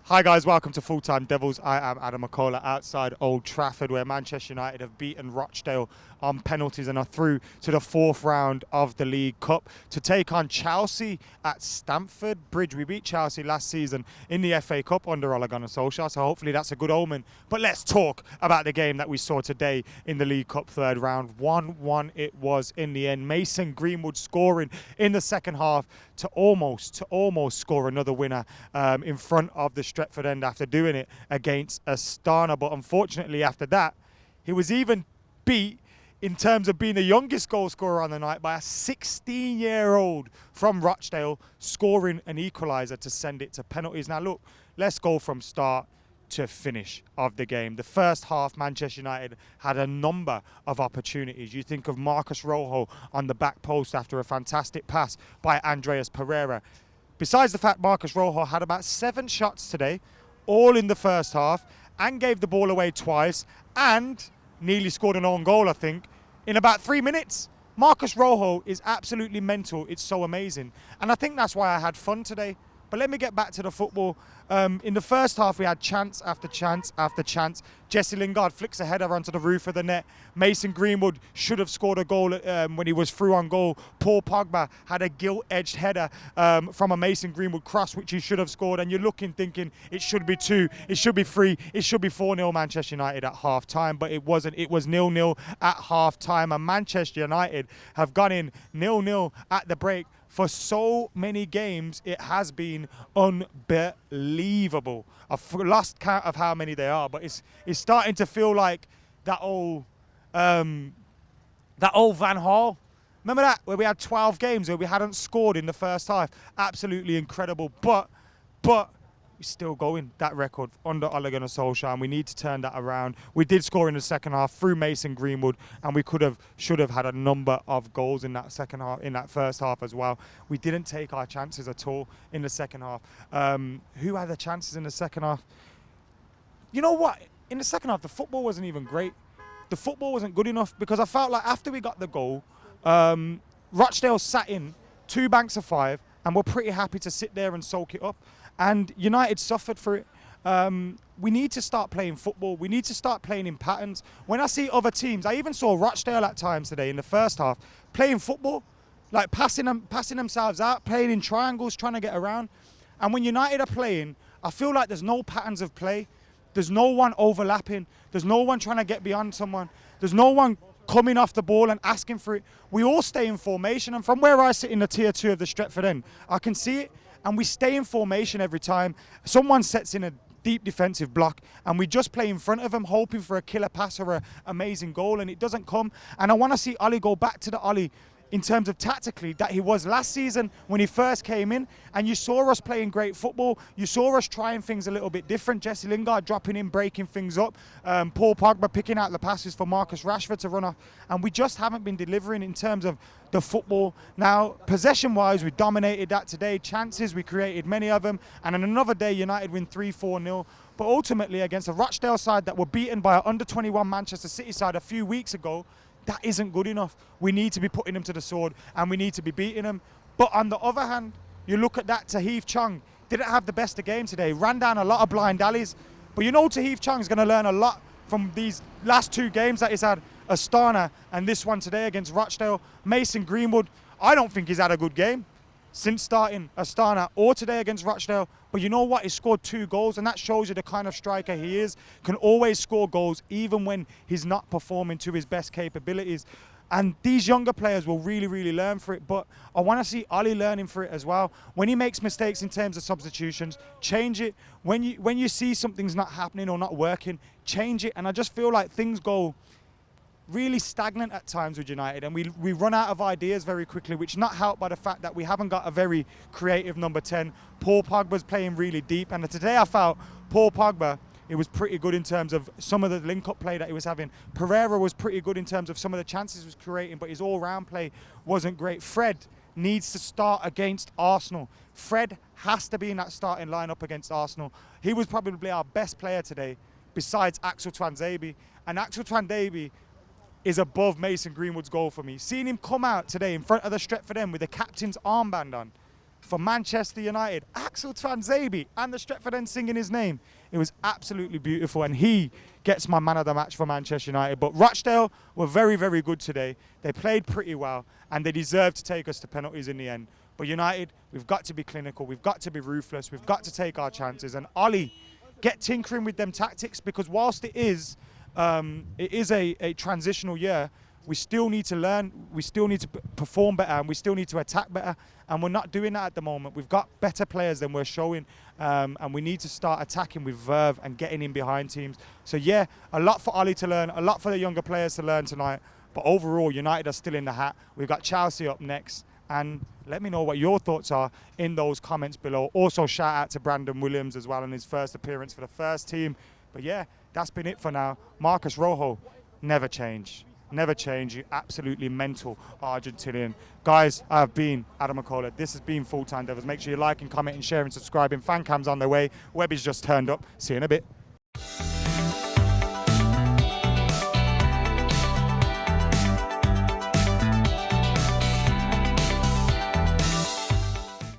Hi guys, welcome to Full Time Devils. I am Adam Mckola outside Old Trafford, where Manchester United have beaten Rochdale on penalties and are through to the fourth round of the League Cup to take on Chelsea at Stamford Bridge. We beat Chelsea last season in the FA Cup under Ole Gunnar Solskjaer, so hopefully that's a good omen. But let's talk about the game that we saw today in the League Cup third round. 1-1 it was in the end. Mason Greenwood scoring in the second half to almost score another winner in front of the Stretford end after doing it against Astana. But unfortunately after that, he was even beat in terms of being the youngest goal scorer on the night by a 16-year-old from Rochdale scoring an equaliser to send it to penalties. Now look, let's go from start to finish of the game. The first half, Manchester United had a number of opportunities. You think of Marcus Rojo on the back post after a fantastic pass by Andreas Pereira. Besides the fact Marcus Rojo had about 7 shots today, all in the first half, and gave the ball away twice, and nearly scored an own goal, I think, in about 3 minutes. Marcus Rojo is absolutely mental. It's so amazing. And I think that's why I had fun today. But let me get back to the football. In the first half, we had chance after chance after chance. Jesse Lingard flicks a header onto the roof of the net. Mason Greenwood should have scored a goal when he was through on goal. Paul Pogba had a gilt-edged header from a Mason Greenwood cross, which he should have scored. And you're looking, thinking, it should be 2, it should be 3, it should be 4-0 Manchester United at half-time. But it wasn't. It was 0-0 at half-time. And Manchester United have gone in 0-0 at the break. For so many games, it has been unbelievable. I've lost count of how many they are, but it's starting to feel like that old Van Gaal. Remember that, where we had 12 games where we hadn't scored in the first half? Absolutely incredible. But we're still going, that record, under Ole Gunnar Solskjaer, and we need to turn that around. We did score in the second half through Mason Greenwood, and we should have had a number of goals in that second half, in that first half as well. We didn't take our chances at all in the second half. Who had the chances in the second half? You know what? In the second half, the football wasn't even great. The football wasn't good enough, because I felt like after we got the goal, Rochdale sat in 2 banks of 5 and were pretty happy to sit there and soak it up. And United suffered for it. We need to start playing football. We need to start playing in patterns. When I see other teams, I even saw Rochdale at times today in the first half, playing football, like passing themselves out, playing in triangles, trying to get around. And when United are playing, I feel like there's no patterns of play. There's no one overlapping. There's no one trying to get beyond someone. There's no one coming off the ball and asking for it. We all stay in formation. And from where I sit in the tier 2 of the Stretford end, I can see it. And we stay in formation every time. Someone sets in a deep defensive block and we just play in front of them, hoping for a killer pass or an amazing goal, and it doesn't come. And I want to see Ole go back to the Ole in terms of tactically that he was last season when he first came in, and you saw us playing great football. You saw us trying things a little bit different. Jesse Lingard dropping in, breaking things up. Paul Pogba picking out the passes for Marcus Rashford to run off. And we just haven't been delivering in terms of the football. Now, possession-wise, we dominated that today. Chances, we created many of them. And on another day, United win 3-4-0. But ultimately, against a Rochdale side that were beaten by an under-21 Manchester City side a few weeks ago, that isn't good enough. We need to be putting them to the sword and we need to be beating them. But on the other hand, you look at that, Tahith Chong didn't have the best of game today, ran down a lot of blind alleys. But you know Tahith Chong is going to learn a lot from these last 2 games that he's had, Astana and this one today against Rochdale. Mason Greenwood, I don't think he's had a good game since starting Astana or today against Rochdale. But you know what? He scored 2 goals, and that shows you the kind of striker he is. Can always score goals even when he's not performing to his best capabilities. And these younger players will really, really learn for it. But I want to see Ole learning for it as well. When he makes mistakes in terms of substitutions, change it. When you see something's not happening or not working, change it. And I just feel like things go really stagnant at times with United, and we run out of ideas very quickly, which not helped by the fact that we haven't got a very creative number 10. Paul Pogba's playing really deep, and today I felt Paul Pogba, it was pretty good in terms of some of the link-up play that he was having. Pereira was pretty good in terms of some of the chances he was creating, but his all-round play wasn't great. Fred needs to start against Arsenal. Fred has to be in that starting lineup against Arsenal. He was probably our best player today, besides Axel Tuanzebe, and Axel Tuanzebe is above Mason Greenwood's goal for me. Seeing him come out today in front of the Stretford end with the captain's armband on, for Manchester United, Axel Tuanzebe, and the Stretford End singing his name. It was absolutely beautiful, and he gets my man of the match for Manchester United. But Rochdale were very, very good today. They played pretty well, and they deserved to take us to penalties in the end. But United, we've got to be clinical, we've got to be ruthless, we've got to take our chances. And Ollie, get tinkering with them tactics, because whilst it is a transitional year, we still need to learn, we still need to perform better, and we still need to attack better. And we're not doing that at the moment. We've got better players than we're showing, and we need to start attacking with verve and getting in behind teams. So yeah, a lot for Ollie to learn, a lot for the younger players to learn tonight. But overall, United are still in the hat. We've got Chelsea up next. And let me know what your thoughts are in those comments below. Also, shout out to Brandon Williams as well on his first appearance for the first team. But yeah, that's been it for now. Marcus Rojo, never change. Never change, you absolutely mental Argentinian. Guys, I've been Adam Mckola. This has been Full Time Devils. Make sure you like and comment and share and subscribe. Fancam's on the way. Webby's just turned up. See you in a bit.